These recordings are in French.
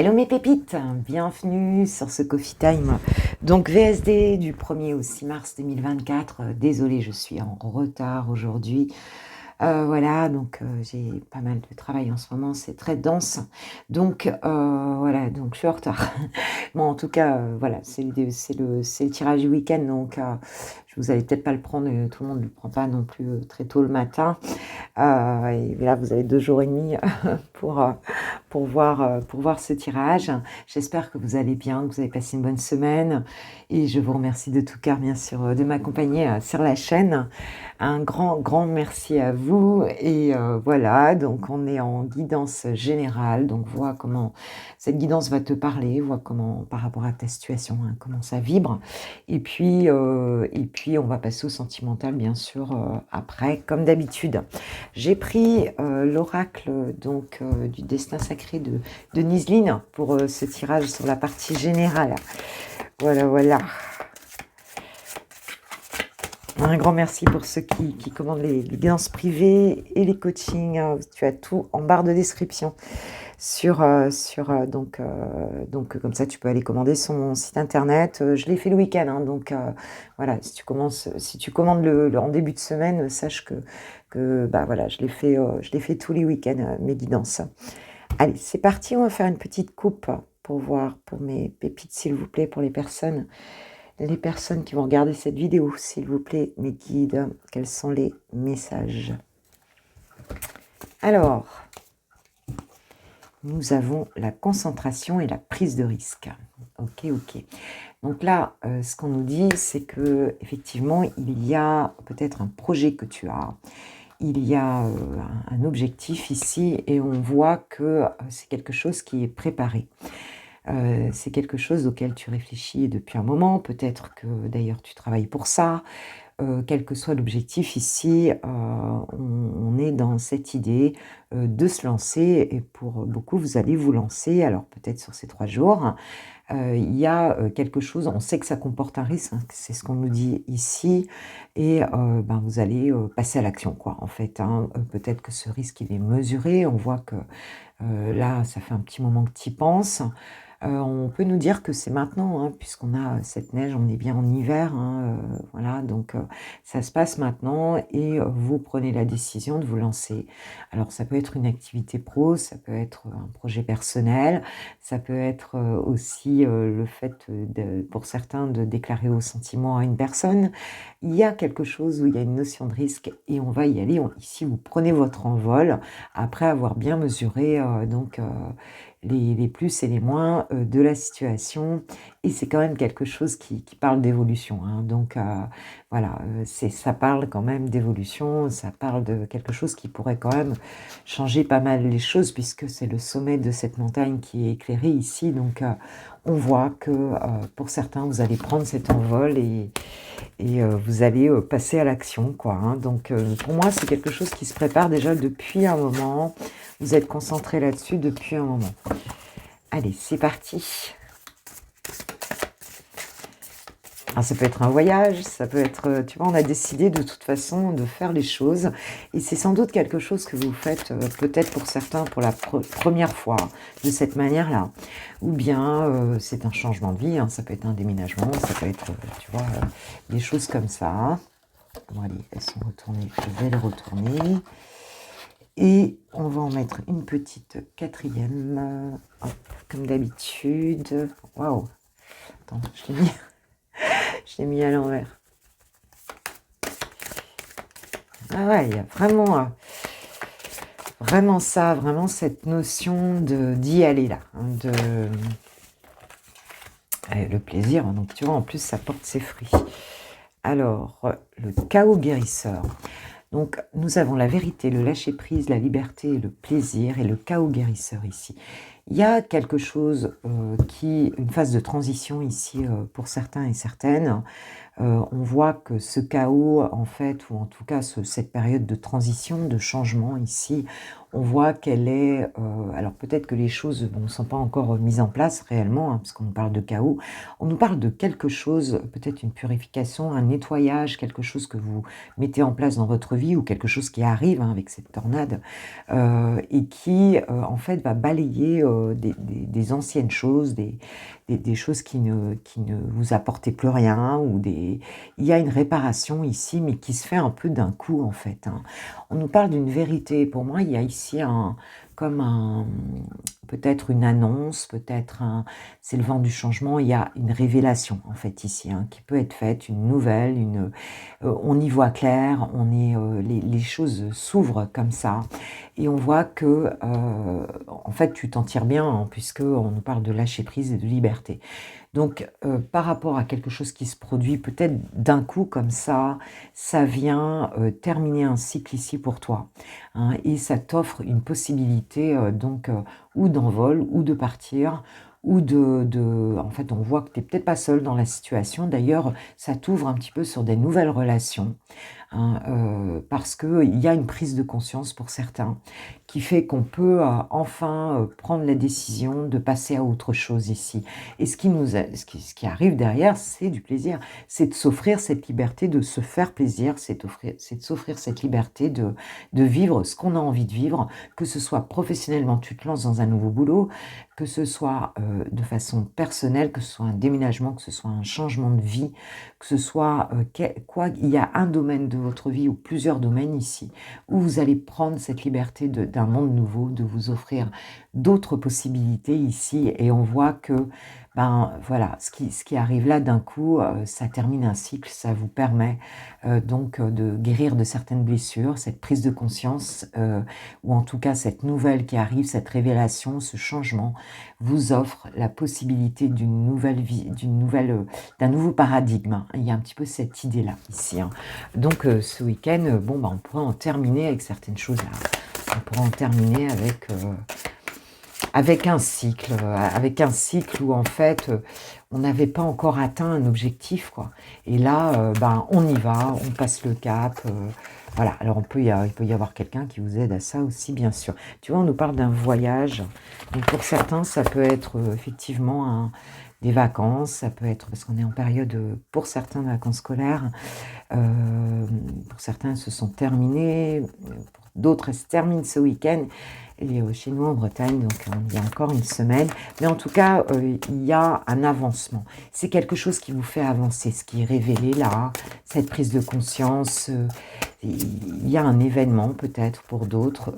Hello mes pépites, bienvenue sur ce Coffee Time. Donc VSD du 1er au 6 mars 2024. Désolée, je suis en retard aujourd'hui. Voilà, donc j'ai pas mal de travail en ce moment, c'est très dense. Donc voilà, donc je suis en retard. Bon, en tout cas, voilà, c'est le tirage du week-end, donc vous allez peut-être pas le prendre, tout le monde ne le prend pas non plus très tôt le matin. Et là, vous avez 2 jours et demi pour, pour voir ce tirage. J'espère que vous allez bien, que vous avez passé une bonne semaine. Et je vous remercie de tout cœur, bien sûr, de m'accompagner sur la chaîne. Un grand, grand merci à vous. Et voilà, donc on est en guidance générale. Donc vois comment cette guidance va te parler, vois comment, par rapport à ta situation, hein, comment ça vibre. Et puis on va passer au sentimental, bien sûr, après, comme d'habitude. J'ai pris l'oracle donc du destin sacré de Niseline pour ce tirage sur la partie générale. Voilà, voilà. Un grand merci pour ceux qui commandent les guidances privées et les coachings. Tu as tout en barre de description donc comme ça tu peux aller commander sur mon site internet. Je l'ai fait le week-end, hein, donc voilà, si tu commandes en début de semaine, sache que bah voilà, je l'ai fait tous les week-ends, mes guidances. Allez, c'est parti, on va faire une petite coupe pour voir pour mes pépites, s'il vous plaît, pour les personnes qui vont regarder cette vidéo, s'il vous plaît, mes guides, quels sont les messages? Alors, nous avons la concentration et la prise de risque. Ok. Donc là, ce qu'on nous dit, c'est que effectivement, il y a peut-être un projet que tu as, il y a un objectif ici, et on voit que c'est quelque chose qui est préparé. C'est quelque chose auquel tu réfléchis depuis un moment, peut-être que d'ailleurs tu travailles pour ça. Quel que soit l'objectif ici, on est dans cette idée de se lancer, et pour beaucoup, vous allez vous lancer, alors peut-être sur ces 3 jours. Il y a quelque chose, on sait que ça comporte un risque, hein, c'est ce qu'on nous dit ici, et vous allez passer à l'action, quoi, en fait, hein. Peut-être que ce risque, il est mesuré, on voit que là, ça fait un petit moment que tu y penses. On peut nous dire que c'est maintenant, hein, puisqu'on a cette neige, on est bien en hiver, hein, voilà, donc ça se passe maintenant, et vous prenez la décision de vous lancer. Alors ça peut être une activité pro, ça peut être un projet personnel, ça peut être aussi le fait, pour certains, de déclarer vos sentiments à une personne. Il y a quelque chose où il y a une notion de risque, et on va y aller. Ici, vous prenez votre envol après avoir bien mesuré les plus et les moins de la situation, et c'est quand même quelque chose qui parle d'évolution, hein. Donc voilà, ça parle quand même d'évolution, ça parle de quelque chose qui pourrait quand même changer pas mal les choses, puisque c'est le sommet de cette montagne qui est éclairé ici. Donc on voit que pour certains, vous allez prendre cet envol, et vous allez passer à l'action, quoi, hein. Donc pour moi, c'est quelque chose qui se prépare déjà depuis un moment. Vous êtes concentré là-dessus depuis un moment. Allez, c'est parti. Alors, ça peut être un voyage, ça peut être, tu vois, on a décidé de toute façon de faire les choses, et c'est sans doute quelque chose que vous faites peut-être pour certains pour la première fois, de cette manière-là. Ou bien c'est un changement de vie, hein, ça peut être un déménagement, ça peut être, tu vois, des choses comme ça. Bon, allez, elles sont retournées, je vais les retourner. Et on va en mettre une petite 4e, hop, comme d'habitude. Waouh! Attends, je l'ai mis à l'envers. Ah ouais, il y a vraiment ça, vraiment cette notion d'y aller là, hein, le plaisir. Donc tu vois, en plus ça porte ses fruits. Alors, le chaos guérisseur. Donc, nous avons la vérité, le lâcher-prise, la liberté, le plaisir, et le chaos guérisseur ici. Il y a quelque chose une phase de transition ici pour certains et certaines. On voit que ce chaos, en fait, ou en tout cas cette période de transition, de changement ici, on voit qu'elle est... alors peut-être que les choses ne sont pas encore mises en place réellement, hein, parce qu'on nous parle de chaos. On nous parle de quelque chose, peut-être une purification, un nettoyage, quelque chose que vous mettez en place dans votre vie, ou quelque chose qui arrive, hein, avec cette tornade, et qui, en fait, va balayer des anciennes choses, des choses qui ne vous apportaient plus rien, il y a une réparation ici, mais qui se fait un peu d'un coup, en fait, hein. On nous parle d'une vérité. Pour moi, il y a ici comme peut-être une annonce, c'est le vent du changement, il y a une révélation, en fait, ici, hein, qui peut être faite, une nouvelle, on y voit clair, les choses s'ouvrent comme ça, et on voit que, en fait, tu t'en tires bien, hein, puisque on nous parle de lâcher prise et de liberté. Donc, par rapport à quelque chose qui se produit peut-être d'un coup comme ça vient terminer un cycle ici pour toi, hein, et ça t'offre une possibilité ou d'envol, ou de partir, ou en fait, on voit que tu n'es peut-être pas seul dans la situation. D'ailleurs, ça t'ouvre un petit peu sur des nouvelles relations, hein, parce qu'il y a une prise de conscience pour certains qui fait qu'on peut enfin prendre la décision de passer à autre chose ici. Et ce qui arrive derrière, c'est du plaisir, c'est de s'offrir cette liberté de se faire plaisir, c'est de s'offrir cette liberté de vivre ce qu'on a envie de vivre, que ce soit professionnellement, tu te lances dans un nouveau boulot, que ce soit de façon personnelle, que ce soit un déménagement, que ce soit un changement de vie, que ce soit il y a un domaine de votre vie ou plusieurs domaines ici, où vous allez prendre cette liberté d'un monde nouveau, de vous offrir d'autres possibilités ici, et on voit que, ben voilà, ce qui arrive là d'un coup, ça termine un cycle, ça vous permet donc de guérir de certaines blessures, cette prise de conscience, ou en tout cas cette nouvelle qui arrive, cette révélation, ce changement, vous offre la possibilité d'une nouvelle vie, d'un nouveau paradigme, hein. Il y a un petit peu cette idée-là ici, hein. Donc ce week-end, bon, bah, on pourrait en terminer avec certaines choses là. On pourrait en terminer avec un cycle où en fait on n'avait pas encore atteint un objectif, quoi. Et là, ben, on y va, on passe le cap. Voilà, alors il peut y avoir quelqu'un qui vous aide à ça aussi, bien sûr. Tu vois, on nous parle d'un voyage. Donc pour certains, ça peut être effectivement des vacances, ça peut être, parce qu'on est en période, pour certains, de vacances scolaires. Pour certains, elles se sont terminées, pour d'autres, elles se terminent ce week-end. Et chez nous en Bretagne, donc il y a encore une semaine. Mais en tout cas, il y a un avancement. C'est quelque chose qui vous fait avancer, ce qui est révélé là, cette prise de conscience. Il y a un événement peut-être pour d'autres,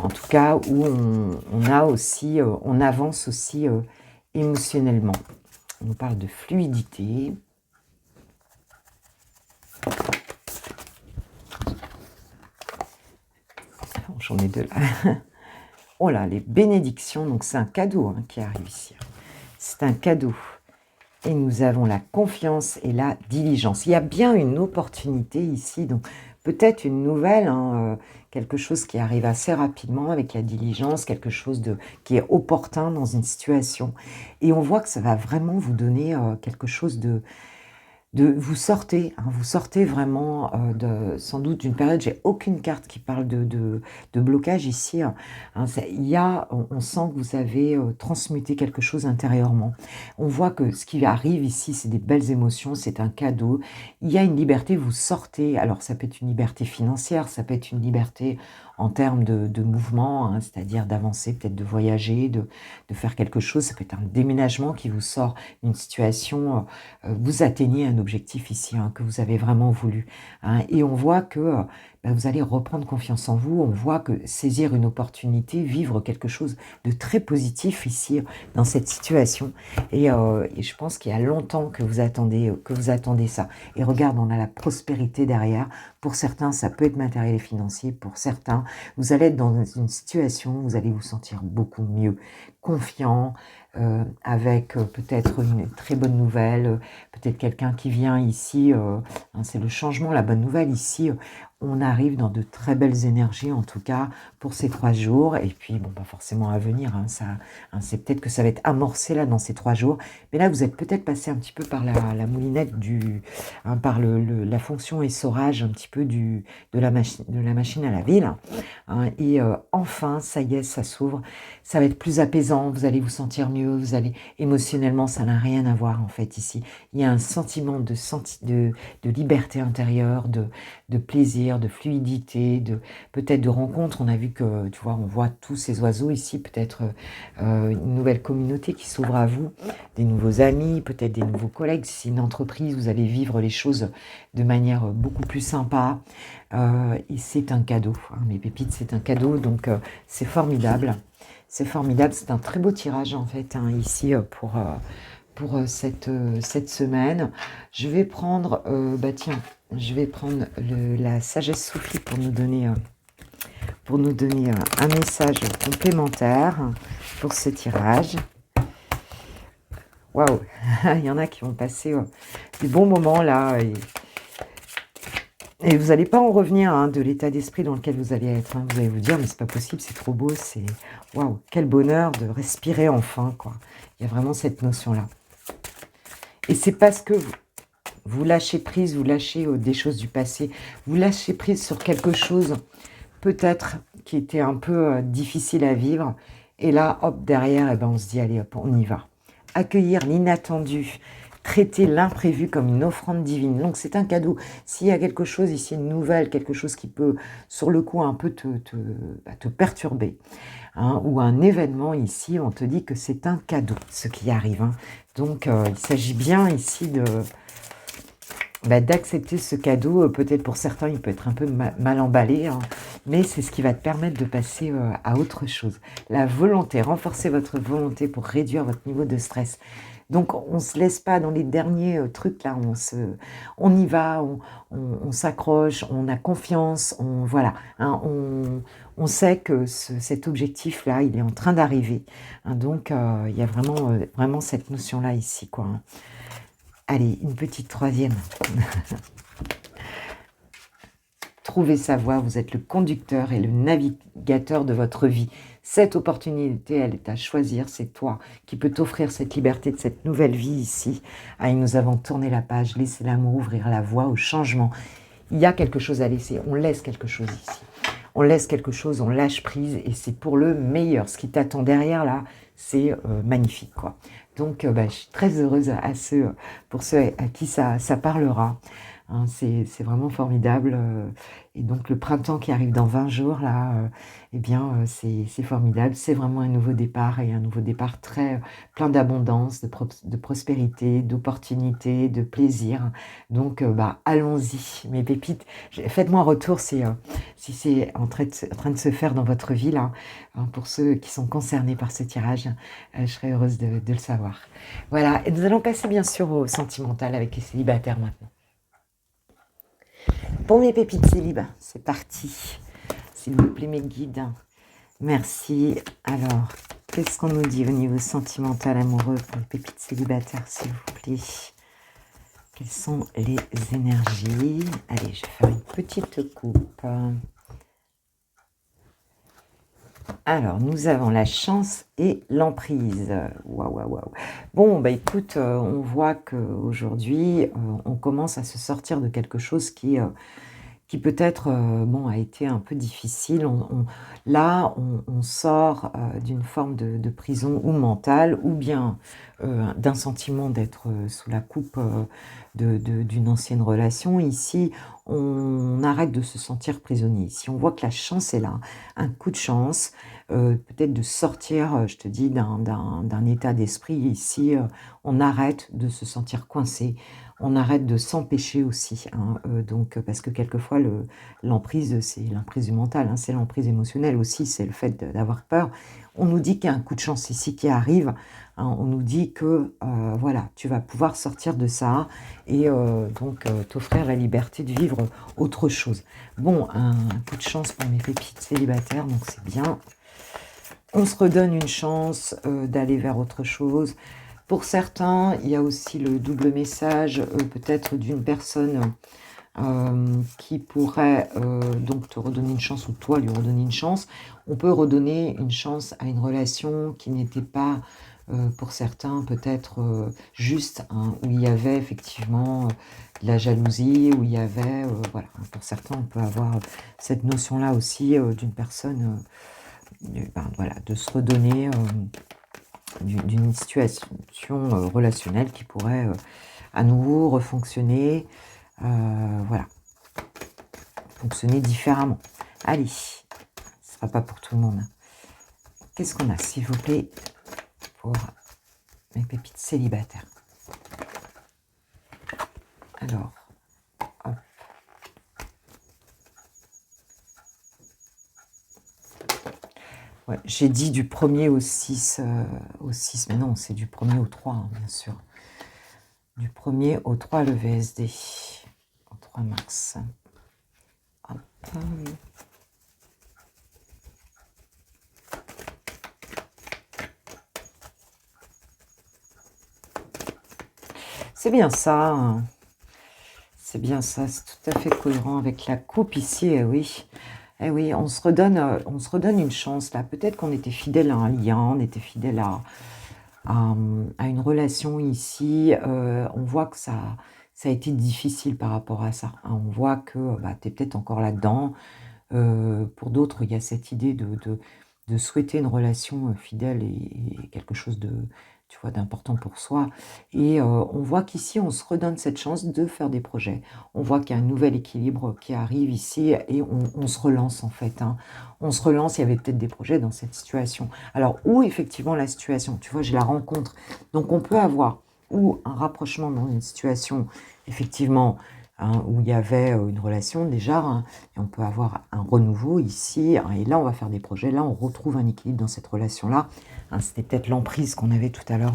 en tout cas, où on avance aussi émotionnellement. On nous parle de fluidité. J'en ai deux là. Oh là, les bénédictions, donc c'est un cadeau, hein, qui arrive ici. C'est un cadeau. Et nous avons la confiance et la diligence. Il y a bien une opportunité ici, donc peut-être une nouvelle, hein, quelque chose qui arrive assez rapidement avec la diligence, quelque chose qui est opportun dans une situation. Et on voit que ça va vraiment vous donner quelque chose vous sortez vraiment sans doute d'une période. J'ai aucune carte qui parle de blocage ici, hein. On sent que vous avez transmuté quelque chose intérieurement. On voit que ce qui arrive ici, c'est des belles émotions, c'est un cadeau. Il y a une liberté, vous sortez. Alors ça peut être une liberté financière, ça peut être une liberté en termes de mouvement, hein, c'est-à-dire d'avancer, peut-être de voyager, de faire quelque chose. Ça peut être un déménagement qui vous sort d'une situation. Vous atteignez un objectif ici, hein, que vous avez vraiment voulu, hein, et on voit que vous allez reprendre confiance en vous. On voit que saisir une opportunité, vivre quelque chose de très positif ici dans cette situation, et je pense qu'il y a longtemps que vous attendez ça. Et regarde, on a la prospérité derrière. Pour certains, ça peut être matériel et financier. Pour certains, vous allez être dans une situation, vous allez vous sentir beaucoup mieux, confiant, avec peut-être une très bonne nouvelle, peut-être quelqu'un qui vient ici, hein, c'est le changement, la bonne nouvelle ici. On arrive dans de très belles énergies, en tout cas, pour ces 3 jours. Et puis, bon, pas forcément à venir, hein, c'est peut-être que ça va être amorcé là dans ces 3 jours. Mais là, vous êtes peut-être passé un petit peu par la moulinette hein, par la fonction essorage un petit peu de la machine à laver, là, hein. Et enfin, ça y est, ça s'ouvre. Ça va être plus apaisant, vous allez vous sentir mieux. vous allez émotionnellement, ça n'a rien à voir en fait ici. Il y a un sentiment de liberté intérieure, de plaisir, de fluidité, peut-être de rencontre. On a vu que, tu vois, on voit tous ces oiseaux ici, peut-être une nouvelle communauté qui s'ouvre à vous, des nouveaux amis, peut-être des nouveaux collègues. Si c'est une entreprise, vous allez vivre les choses de manière beaucoup plus sympa. Et c'est un cadeau, hein, mes pépites, c'est un cadeau, donc c'est formidable. C'est formidable, c'est un très beau tirage en fait, hein, ici pour cette semaine. Je vais prendre, bah tiens, je vais prendre la sagesse Sophie pour nous donner un message complémentaire pour ce tirage. Waouh, il y en a qui vont passer des bons moments là. Et vous n'allez pas en revenir hein, de l'état d'esprit dans lequel vous allez être. Hein. Vous allez vous dire, mais c'est pas possible, c'est trop beau, c'est... Waouh, quel bonheur de respirer enfin, quoi. Il y a vraiment cette notion-là. Et c'est parce que vous lâchez prise, vous lâchez des choses du passé, vous lâchez prise sur quelque chose, peut-être, qui était un peu difficile à vivre. Et là, hop, derrière, eh ben, on se dit, allez, hop, on y va. Accueillir l'inattendu, traiter l'imprévu comme une offrande divine. Donc, c'est un cadeau. S'il y a quelque chose ici, une nouvelle, quelque chose qui peut, sur le coup, un peu te perturber, hein, ou un événement ici, on te dit que c'est un cadeau, ce qui arrive. Hein. Donc, il s'agit bien ici d'accepter ce cadeau. Peut-être pour certains, il peut être un peu mal emballé, hein, mais c'est ce qui va te permettre de passer à autre chose. La volonté, renforcer votre volonté pour réduire votre niveau de stress. Donc, on ne se laisse pas dans les derniers trucs, là, on y va, on s'accroche, on a confiance, voilà, hein, on sait que cet objectif-là, il est en train d'arriver. Hein, donc, il y a vraiment cette notion-là ici, quoi. Hein. Allez, une petite troisième. Trouvez sa voie, vous êtes le conducteur et le navigateur de votre vie. Cette opportunité, elle est à choisir, c'est toi qui peux t'offrir cette liberté de cette nouvelle vie ici. Ah, et nous avons tourné la page, laissez l'amour ouvrir la voie au changement. Il y a quelque chose à laisser, on laisse quelque chose ici. On laisse quelque chose, on lâche prise et c'est pour le meilleur. Ce qui t'attend derrière là, c'est magnifique, quoi. Donc, je suis très heureuse pour ceux à qui ça parlera. Hein, c'est vraiment formidable. Et donc, le printemps qui arrive dans 20 jours, là, eh bien, c'est formidable. C'est vraiment un nouveau départ et un nouveau départ très plein d'abondance, de prospérité, d'opportunités, de plaisir. Donc, allons-y, mes pépites. Faites-moi un retour si c'est en train de se faire dans votre vie, là. Hein, pour ceux qui sont concernés par ce tirage, je serais heureuse de le savoir. Voilà, et nous allons passer bien sûr au sentimental avec les célibataires maintenant. Bon, mes pépites célib, c'est parti. S'il vous plaît, mes guides. Merci. Alors, qu'est-ce qu'on nous dit au niveau sentimental, amoureux pour les pépites célibataires, s'il vous plaît? Quelles sont les énergies? Allez, je vais faire une petite coupe. Alors, nous avons la chance et l'emprise. Waouh, waouh, waouh. Bon, écoute, on voit qu'aujourd'hui, on commence à se sortir de quelque chose qui peut-être a été un peu difficile. On sort d'une forme de prison ou mentale, ou bien d'un sentiment d'être sous la coupe d'une ancienne relation. Ici, on arrête de se sentir prisonnier. Ici, on voit que la chance est là, un coup de chance, peut-être de sortir, je te dis, d'un état d'esprit. Ici, on arrête de se sentir coincé. On arrête de s'empêcher aussi, hein, donc parce que quelquefois l'emprise, c'est l'emprise du mental, hein, c'est l'emprise émotionnelle aussi, c'est le fait d'avoir peur. On nous dit qu'il y a un coup de chance ici qui arrive, hein, on nous dit que voilà, tu vas pouvoir sortir de ça et donc t'offrir la liberté de vivre autre chose. Bon, un coup de chance pour mes pépites célibataires, donc c'est bien. On se redonne une chance d'aller vers autre chose. Pour certains, il y a aussi le double message, peut-être d'une personne qui pourrait donc te redonner une chance ou toi lui redonner une chance. On peut redonner une chance à une relation qui n'était pas, pour certains, peut-être juste, hein, où il y avait effectivement de la jalousie, où il y avait, voilà, pour certains, on peut avoir cette notion-là aussi d'une personne, voilà, de se redonner d'une situation relationnelle qui pourrait à nouveau refonctionner, voilà, fonctionner différemment. Allez, ce ne sera pas pour tout le monde. Qu'est-ce qu'on a, s'il vous plaît, pour mes pépites célibataires? Alors, hop. Ouais, j'ai dit du 1er au 6, mais non, c'est du 1er au 3, hein, bien sûr. Du 1er au 3, le VSD, au 3 mars. Hop. C'est bien ça, hein. C'est bien ça, c'est tout à fait cohérent avec la coupe ici, eh oui. Eh oui, on se redonne une chance là. Peut-être qu'on était fidèle à un lien, on était fidèle à une relation ici. On voit que ça a été difficile par rapport à ça, hein. On voit que bah, tu es peut-être encore là-dedans. Pour d'autres, il y a cette idée de souhaiter une relation fidèle et quelque chose de, tu vois, d'important pour soi. Et on voit qu'ici, on se redonne cette chance de faire des projets. On voit qu'il y a un nouvel équilibre qui arrive ici et on se relance en fait, hein. On se relance, il y avait peut-être des projets dans cette situation. Alors, où effectivement la situation, tu vois, j'ai la rencontre. Donc, on peut avoir ou un rapprochement dans une situation, effectivement, hein, où il y avait une relation déjà, hein, et on peut avoir un renouveau ici, hein, et là on va faire des projets, là on retrouve un équilibre dans cette relation-là, hein. C'était peut-être l'emprise qu'on avait tout à l'heure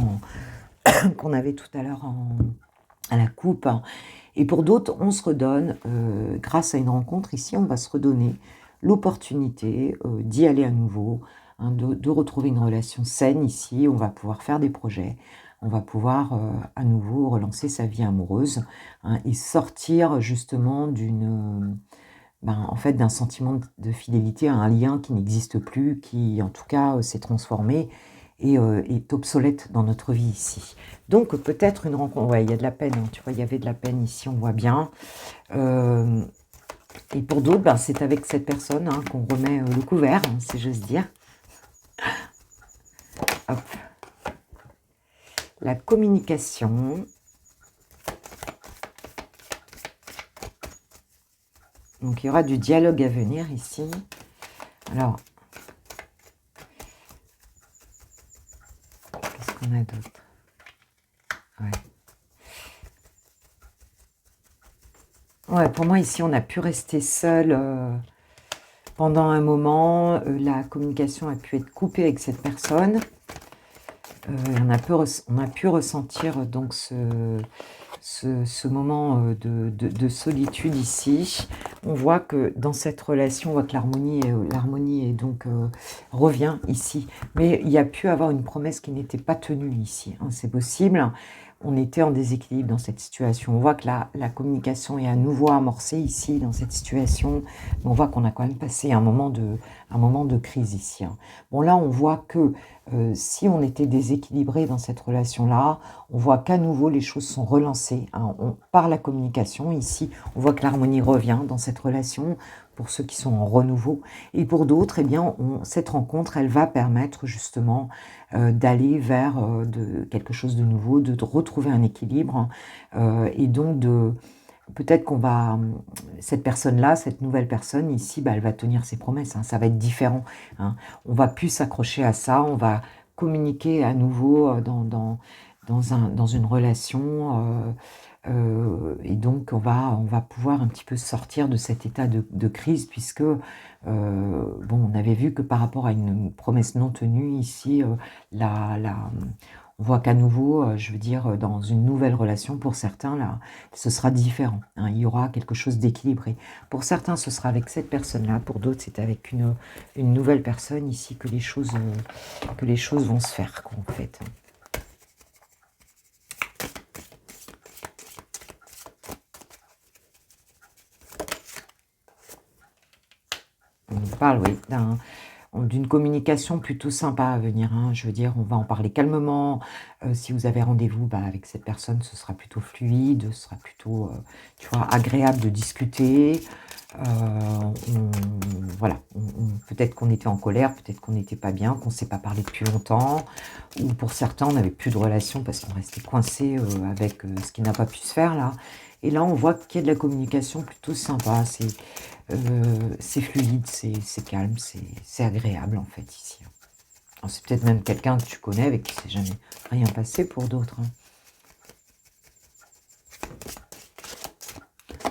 à la coupe, hein. Et pour d'autres, on se redonne, grâce à une rencontre ici, on va se redonner l'opportunité d'y aller à nouveau, hein, de retrouver une relation saine ici, on va pouvoir faire des projets, on va pouvoir à nouveau relancer sa vie amoureuse, hein, et sortir justement en fait, d'un sentiment de fidélité à un lien qui n'existe plus, qui en tout cas s'est transformé et est obsolète dans notre vie ici. Donc peut-être une rencontre, ouais, il y a de la peine, hein, tu vois, il y avait de la peine ici, on voit bien. Et pour d'autres, c'est avec cette personne, hein, qu'on remet le couvert, hein, si j'ose dire. Hop. La communication. Donc il y aura du dialogue à venir ici. Alors, qu'est-ce qu'on a d'autre? Ouais. Ouais, pour moi ici, on a pu rester seul pendant un moment. La communication a pu être coupée avec cette personne. On a pu ressentir donc ce moment de solitude ici. On voit que dans cette relation, on voit que l'harmonie est donc revient ici. Mais il y a pu avoir une promesse qui n'était pas tenue ici, hein, c'est possible. On était en déséquilibre dans cette situation. On voit que la communication est à nouveau amorcée ici, dans cette situation. On voit qu'on a quand même passé un moment de crise ici, hein. Bon, là, on voit que si on était déséquilibré dans cette relation-là, on voit qu'à nouveau, les choses sont relancées, hein, par la communication. Ici, on voit que l'harmonie revient dans cette relation, pour ceux qui sont en renouveau. Et pour d'autres, eh bien, cette rencontre, elle va permettre justement d'aller vers quelque chose de nouveau, de retrouver un équilibre, et donc peut-être qu'on va, cette personne-là, cette nouvelle personne ici, elle va tenir ses promesses, hein, ça va être différent, hein. On va plus s'accrocher à ça, on va communiquer à nouveau dans une relation, et donc on va pouvoir un petit peu sortir de cet état de crise, puisque on avait vu que par rapport à une promesse non tenue ici, on voit qu'à nouveau, je veux dire, dans une nouvelle relation, pour certains, là, ce sera différent, hein, il y aura quelque chose d'équilibré. Pour certains, ce sera avec cette personne-là, pour d'autres, c'est avec une nouvelle personne ici que les choses vont se faire, quoi, en fait. On parle, oui, d'une communication plutôt sympa à venir, hein. Je veux dire, on va en parler calmement. Si vous avez rendez-vous avec cette personne, ce sera plutôt fluide, ce sera plutôt, tu vois, agréable de discuter. Voilà, peut-être qu'on était en colère, peut-être qu'on n'était pas bien, qu'on ne s'est pas parlé depuis longtemps, ou pour certains, on n'avait plus de relation parce qu'on restait coincé avec ce qui n'a pas pu se faire là. Et là, on voit qu'il y a de la communication plutôt sympa, c'est fluide, c'est calme, c'est agréable en fait ici. Alors, c'est peut-être même quelqu'un que tu connais avec qui c'est jamais rien passé pour d'autres, hein.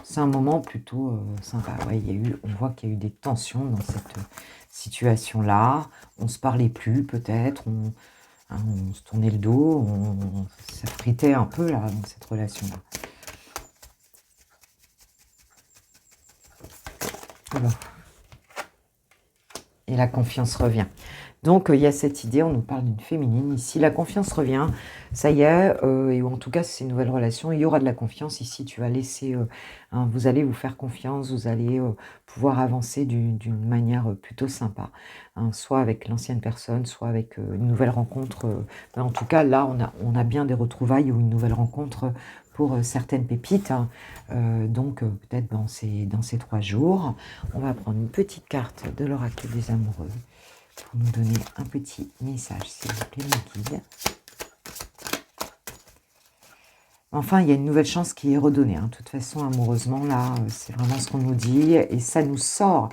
C'est un moment plutôt sympa. Ouais, on voit qu'il y a eu des tensions dans cette situation-là. On se parlait plus, peut-être. On se tournait le dos. Ça fritait un peu là, dans cette relation-là. Alors, et la confiance revient. Donc, il y a cette idée, on nous parle d'une féminine. Ici, la confiance revient, ça y est, et en tout cas, c'est une nouvelle relation, il y aura de la confiance. Ici, tu vas laisser, vous allez vous faire confiance, vous allez pouvoir avancer d'une manière plutôt sympa, hein, soit avec l'ancienne personne, soit avec une nouvelle rencontre. Mais en tout cas, là, on a bien des retrouvailles ou une nouvelle rencontre pour certaines pépites, hein. Donc, peut-être dans ces 3 jours, on va prendre une petite carte de l'oracle des amoureux pour nous donner un petit message, s'il vous plaît, mes guides. Enfin, il y a une nouvelle chance qui est redonnée, hein. De toute façon, amoureusement, là, c'est vraiment ce qu'on nous dit. Et ça nous sort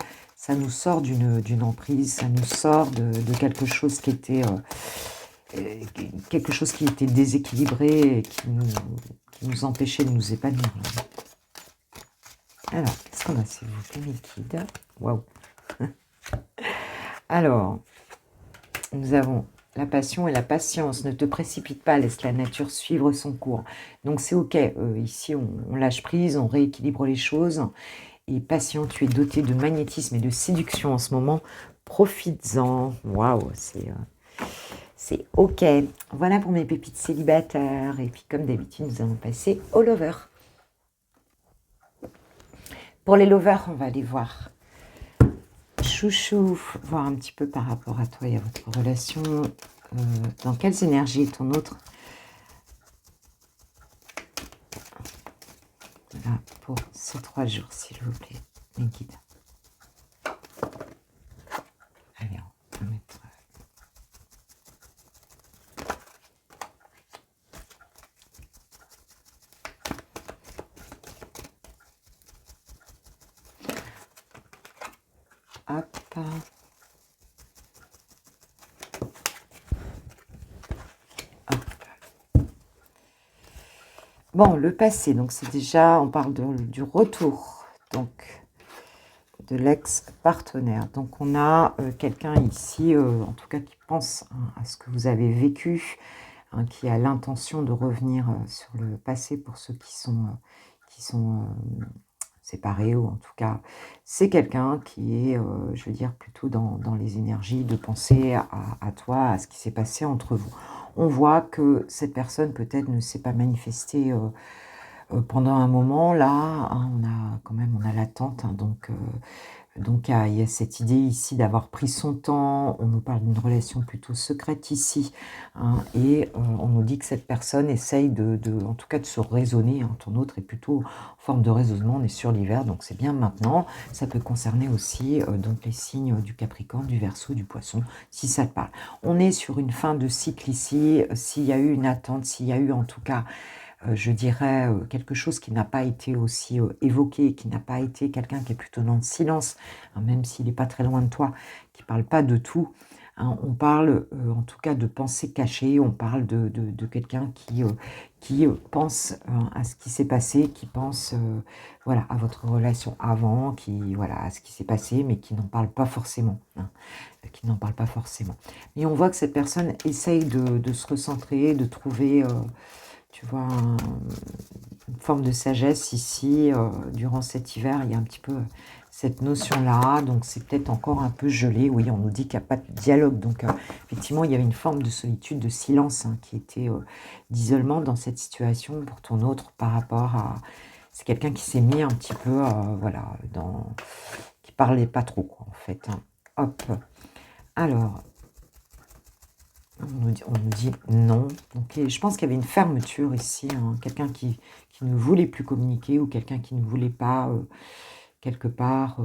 d'une emprise, ça nous sort de quelque chose qui était déséquilibré et qui nous empêchait de nous épanouir, là. Alors, qu'est-ce qu'on a, s'il vous plaît, mes guides? Waouh. Alors, nous avons la passion et la patience. Ne te précipite pas, laisse la nature suivre son cours. Donc c'est ok, ici on lâche prise, on rééquilibre les choses. Et patient, tu es doté de magnétisme et de séduction en ce moment. Profites-en. Waouh, c'est ok. Voilà pour mes pépites célibataires. Et puis comme d'habitude, nous allons passer aux lovers. Pour les lovers, on va aller voir chouchou, voir un petit peu par rapport à toi et à votre relation. Dans quelles énergies est ton autre? Voilà, pour ces 3 jours, s'il vous plaît, mes guides. Allez, on va mettre... Hop. Bon, le passé, donc c'est déjà, on parle du retour, donc de l'ex-partenaire. Donc on a quelqu'un ici, en tout cas qui pense, hein, à ce que vous avez vécu, hein, qui a l'intention de revenir sur le passé pour ceux qui sont séparés, ou en tout cas, c'est quelqu'un qui est, je veux dire, plutôt dans les énergies de penser à toi, à ce qui s'est passé entre vous. On voit que cette personne peut-être ne s'est pas manifestée pendant un moment. Là, hein, on a l'attente, hein, donc il y a cette idée ici d'avoir pris son temps. On nous parle d'une relation plutôt secrète ici, hein, et on nous dit que cette personne essaye en tout cas de se raisonner, hein. Ton autre est plutôt en forme de raisonnement. On est sur l'hiver, donc c'est bien maintenant. Ça peut concerner aussi donc les signes du Capricorne, du Verseau, du Poisson, si ça te parle. On est sur une fin de cycle ici. S'il y a eu une attente, s'il y a eu en tout cas je dirais, quelque chose qui n'a pas été aussi évoqué, qui n'a pas été quelqu'un qui est plutôt dans le silence, hein, même s'il n'est pas très loin de toi, qui ne parle pas de tout, hein. On parle en tout cas de pensée cachée, on parle de quelqu'un qui pense à ce qui s'est passé, qui pense voilà, à votre relation avant, voilà, à ce qui s'est passé, mais qui n'en parle pas forcément, hein, qui n'en parle pas forcément. Et on voit que cette personne essaye de se recentrer, de trouver... tu vois, une forme de sagesse ici, durant cet hiver, il y a un petit peu cette notion-là, donc c'est peut-être encore un peu gelé. Oui, on nous dit qu'il n'y a pas de dialogue, donc effectivement, il y avait une forme de solitude, de silence, hein, qui était d'isolement dans cette situation pour ton autre par rapport à... C'est quelqu'un qui s'est mis un petit peu, voilà, qui parlait pas trop, quoi, en fait, hein. Hop. Alors... On nous dit non. Donc, je pense qu'il y avait une fermeture ici, hein. Quelqu'un qui ne voulait plus communiquer, ou quelqu'un qui ne voulait pas, quelque part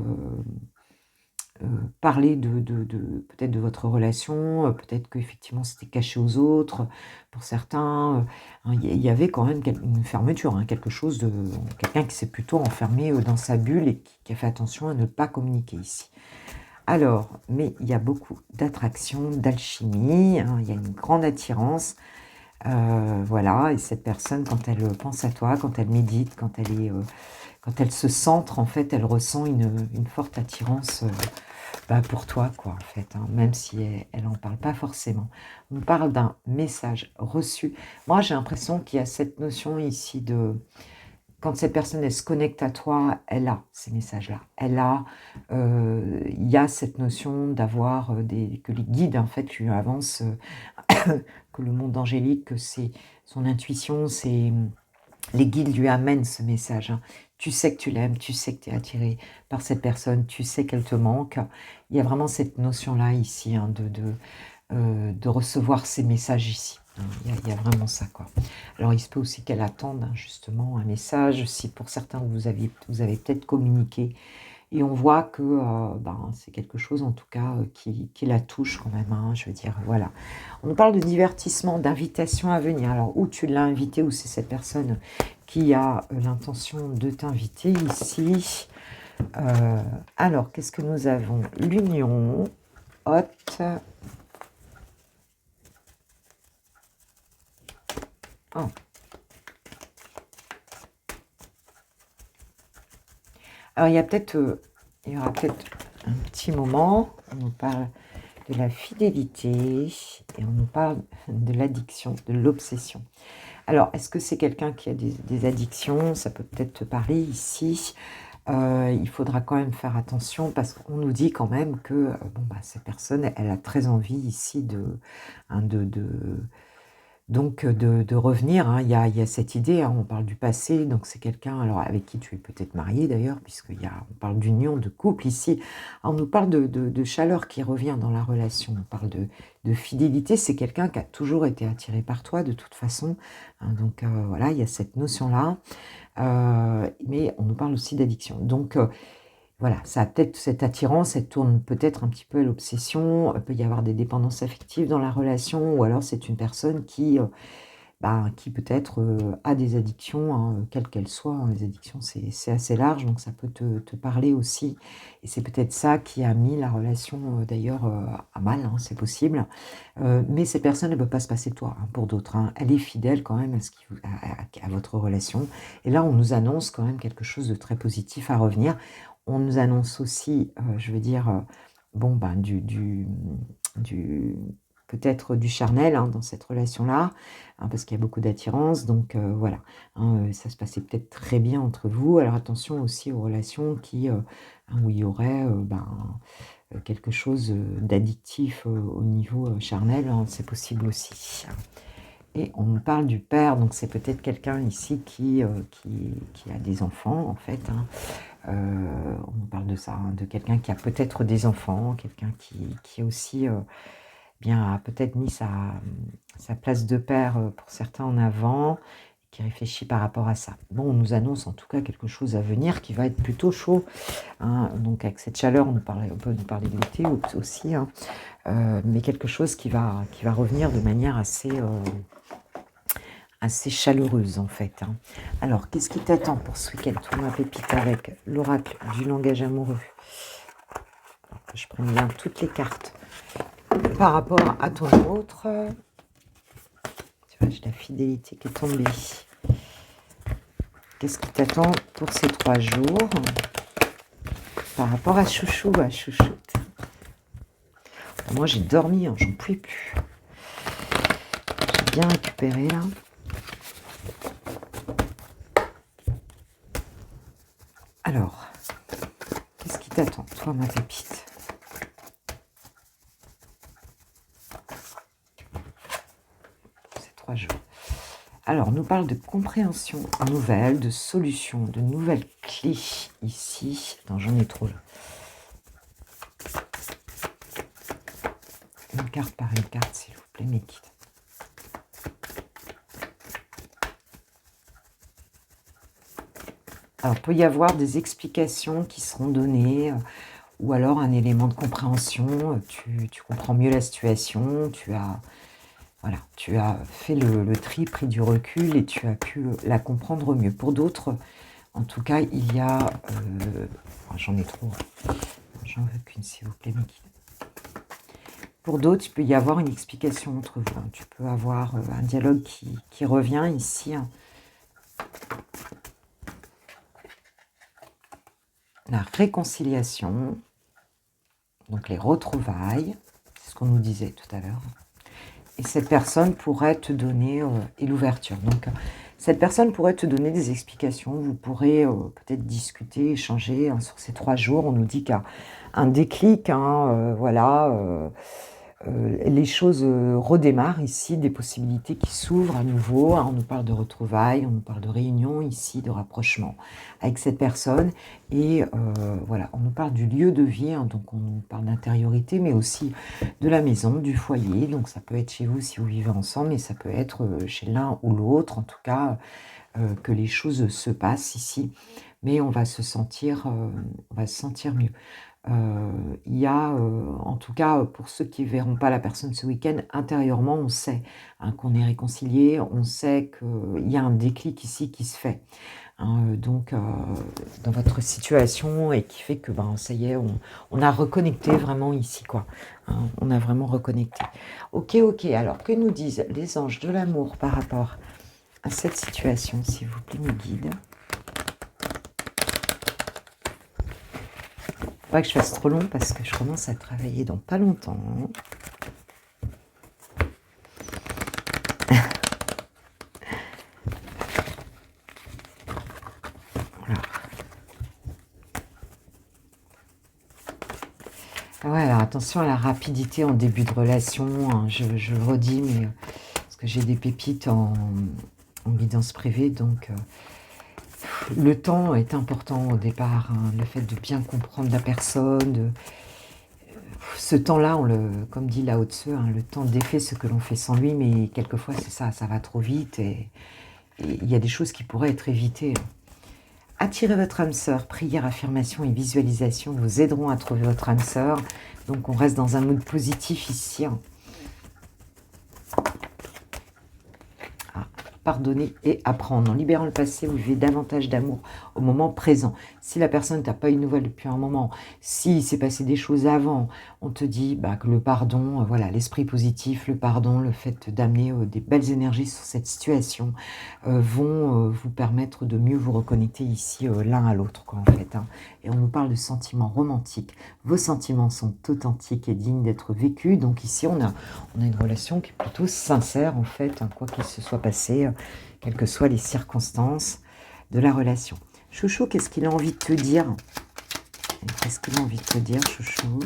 parler peut-être de votre relation, peut-être qu'effectivement c'était caché aux autres, pour certains, hein, il y avait quand même une fermeture, hein, quelque chose de quelqu'un qui s'est plutôt enfermé, dans sa bulle et qui a fait attention à ne pas communiquer ici. Alors, mais il y a beaucoup d'attraction, d'alchimie, hein, il y a une grande attirance, voilà, et cette personne quand elle pense à toi, quand elle médite, quand elle se centre, en fait, elle ressent une forte attirance, pour toi, quoi, en fait, hein, même si elle en parle pas forcément. On nous parle d'un message reçu. Moi, j'ai l'impression qu'il y a cette notion ici de quand cette personne, elle se connecte à toi, elle a ces messages-là. Il y a cette notion d'avoir, que les guides, en fait, lui avancent, que le monde angélique, que c'est son intuition, les guides lui amènent ce message, hein. Tu sais que tu l'aimes, tu sais que tu es attiré par cette personne, tu sais qu'elle te manque. Il y a vraiment cette notion-là ici, hein, de recevoir ces messages ici, hein. Il y a vraiment ça, quoi. Alors, il se peut aussi qu'elle attende, hein, justement un message. Si pour certains, vous avez peut-être communiqué et on voit que c'est quelque chose, en tout cas, qui la touche quand même, hein, je veux dire, voilà. On nous parle de divertissement, d'invitation à venir. Alors, où tu l'as invité, ou c'est cette personne qui a l'intention de t'inviter ici. Alors, qu'est-ce que nous avons? L'union, hôte. Oh. Alors, il y aura peut-être un petit moment, on nous parle de la fidélité et on nous parle de l'addiction, de l'obsession. Alors, est-ce que c'est quelqu'un qui a des addictions? Ça peut peut-être te parler ici. Il faudra quand même faire attention parce qu'on nous dit quand même que cette personne, elle a très envie ici hein, de revenir, hein. Il y a cette idée, hein, on parle du passé, donc c'est quelqu'un alors avec qui tu es peut-être marié d'ailleurs, on parle d'union, de couple ici. On nous parle de chaleur qui revient dans la relation, on parle de fidélité, c'est quelqu'un qui a toujours été attiré par toi de toute façon, hein, donc voilà, il y a cette notion-là, mais on nous parle aussi d'addiction. Donc voilà, ça a peut-être cette attirance, elle tourne peut-être un petit peu à l'obsession, il peut y avoir des dépendances affectives dans la relation, ou alors c'est une personne qui peut-être a des addictions, hein, quelles qu'elles soient, hein. Les addictions, c'est assez large, donc ça peut te parler aussi. Et c'est peut-être ça qui a mis la relation d'ailleurs à mal, hein, c'est possible. Mais cette personne, elle ne peut pas se passer de toi, hein, pour d'autres, hein. Elle est fidèle quand même à votre relation. Et là, on nous annonce quand même quelque chose de très positif à revenir. On nous annonce aussi, je veux dire, du peut-être du charnel, hein, dans cette relation-là, hein, parce qu'il y a beaucoup d'attirance, donc voilà, hein, ça se passait peut-être très bien entre vous. Alors attention aussi aux relations où il y aurait quelque chose d'addictif au niveau charnel, hein, c'est possible aussi. Et on nous parle du père, donc c'est peut-être quelqu'un ici qui a des enfants, en fait, hein. On nous parle de ça, hein, de quelqu'un qui a peut-être des enfants, quelqu'un qui aussi a peut-être mis sa place de père pour certains en avant, qui réfléchit par rapport à ça. Bon, on nous annonce en tout cas quelque chose à venir qui va être plutôt chaud, hein. Donc avec cette chaleur, on peut nous parler de l'été aussi, hein, mais quelque chose qui va revenir de manière assez chaleureuse en fait, hein. Alors, qu'est-ce qui t'attend pour ce week-end? Toi, ma pépite, avec l'oracle du langage amoureux. Alors que je prenne bien toutes les cartes par rapport à ton autre. Tu vois, j'ai la fidélité qui est tombée. Qu'est-ce qui t'attend pour ces 3 jours par rapport à chouchou, à chouchoute? Moi, j'ai dormi, hein, j'en pouvais plus. J'ai bien récupéré là. Alors, qu'est-ce qui t'attend, toi, ma pépite? Ces 3 jours. Alors, on nous parle de compréhension nouvelle, de solutions, de nouvelles clés ici. Attends, j'en ai trop là. Une carte par une carte, s'il vous plaît, mes kids. Alors, il peut y avoir des explications qui seront données, ou alors un élément de compréhension. Tu comprends mieux la situation, voilà, tu as fait le tri, pris du recul et tu as pu la comprendre mieux. Pour d'autres, en tout cas, il y a... j'en ai trop. J'en veux qu'une, s'il vous plaît, mes guides. Pour d'autres, il peut y avoir une explication entre vous. Hein. Tu peux avoir un dialogue qui revient ici. Hein. La réconciliation, donc les retrouvailles, c'est ce qu'on nous disait tout à l'heure. Et cette personne pourrait te donner, et l'ouverture. Donc, cette personne pourrait te donner des explications. Vous pourrez peut-être discuter, échanger hein, sur ces 3 jours. On nous dit qu'il y a un déclic, hein, voilà. Les choses redémarrent ici, des possibilités qui s'ouvrent à nouveau. Hein, on nous parle de retrouvailles, on nous parle de réunion ici, de rapprochement avec cette personne. Et voilà, on nous parle du lieu de vie, hein, donc on nous parle d'intériorité, mais aussi de la maison, du foyer. Donc ça peut être chez vous si vous vivez ensemble, mais ça peut être chez l'un ou l'autre, en tout cas, que les choses se passent ici. Mais on va se sentir mieux. Il y a, en tout cas, pour ceux qui ne verront pas la personne ce week-end, intérieurement, on sait hein, qu'on est réconcilié, on sait qu'il y a un déclic ici qui se fait. Hein, donc, dans votre situation, et qui fait que, ben, ça y est, on a reconnecté vraiment ici, quoi. Hein, on a vraiment reconnecté. Ok, alors, que nous disent les anges de l'amour par rapport à cette situation, s'il vous plaît, mes guides? Pas que je fasse trop long parce que je commence à travailler dans pas longtemps. Ouais, alors attention à la rapidité en début de relation. Hein, je le redis, mais parce que j'ai des pépites en guidance privée, donc le temps est important au départ. Hein, le fait de bien comprendre la personne, ce temps-là, comme dit Lao Tzu, hein, le temps défait ce que l'on fait sans lui, mais quelquefois c'est ça va trop vite et il y a des choses qui pourraient être évitées. Attirez votre âme sœur, prière, affirmation et visualisation vous aideront à trouver votre âme sœur. Donc on reste dans un mood positif ici. Hein. Pardonner et apprendre. En libérant le passé, vous vivez davantage d'amour au moment présent. Si la personne n'a pas eu de nouvelles depuis un moment, s'il s'est passé des choses avant, on te dit que le pardon, voilà, l'esprit positif, le pardon, le fait d'amener des belles énergies sur cette situation vont vous permettre de mieux vous reconnecter ici l'un à l'autre, en fait. Hein. Et on nous parle de sentiments romantiques. Vos sentiments sont authentiques et dignes d'être vécus. Donc ici, on a une relation qui est plutôt sincère, en fait, hein, quoi qu'il se soit passé, quelles que soient les circonstances de la relation. Chouchou, qu'est-ce qu'il a envie de te dire? Qu'est-ce qu'il a envie de te dire, Chouchou?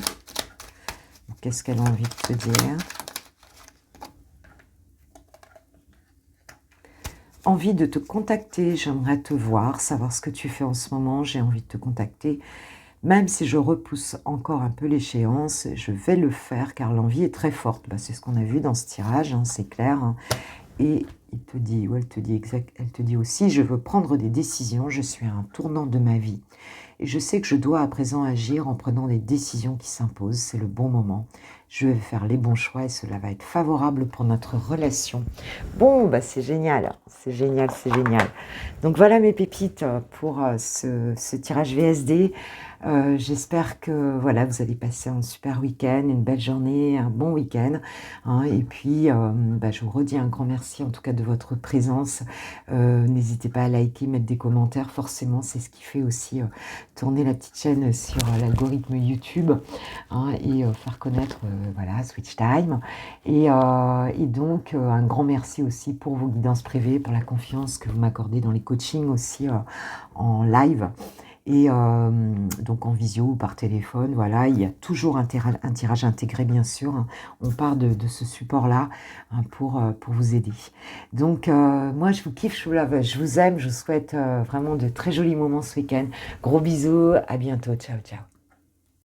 Qu'est-ce qu'elle a envie de te dire? Envie de te contacter, j'aimerais te voir, savoir ce que tu fais en ce moment, j'ai envie de te contacter. Même si je repousse encore un peu l'échéance, je vais le faire car l'envie est très forte. C'est ce qu'on a vu dans ce tirage, hein, c'est clair. Hein. Et il te dit, ou elle te dit aussi, je veux prendre des décisions, je suis à un tournant de ma vie. Et je sais que je dois à présent agir en prenant des décisions qui s'imposent, c'est le bon moment. Je vais faire les bons choix et cela va être favorable pour notre relation. Bon, c'est génial, c'est génial, c'est génial. Donc voilà mes pépites pour ce tirage VSD. J'espère que voilà, vous allez passer un super week-end, une belle journée, un bon week-end. Hein, et puis, je vous redis un grand merci en tout cas de votre présence. N'hésitez pas à liker, mettre des commentaires. Forcément, c'est ce qui fait aussi tourner la petite chaîne sur l'algorithme YouTube hein, et faire connaître voilà, Switch Time. Et donc, un grand merci aussi pour vos guidances privées, pour la confiance que vous m'accordez dans les coachings aussi en live. Et donc en visio ou par téléphone, voilà, il y a toujours un tirage intégré, bien sûr. Hein. On part de ce support-là hein, pour vous aider. Donc, moi, je vous kiffe, je vous aime, je vous souhaite vraiment de très jolis moments ce week-end. Gros bisous, à bientôt, ciao, ciao.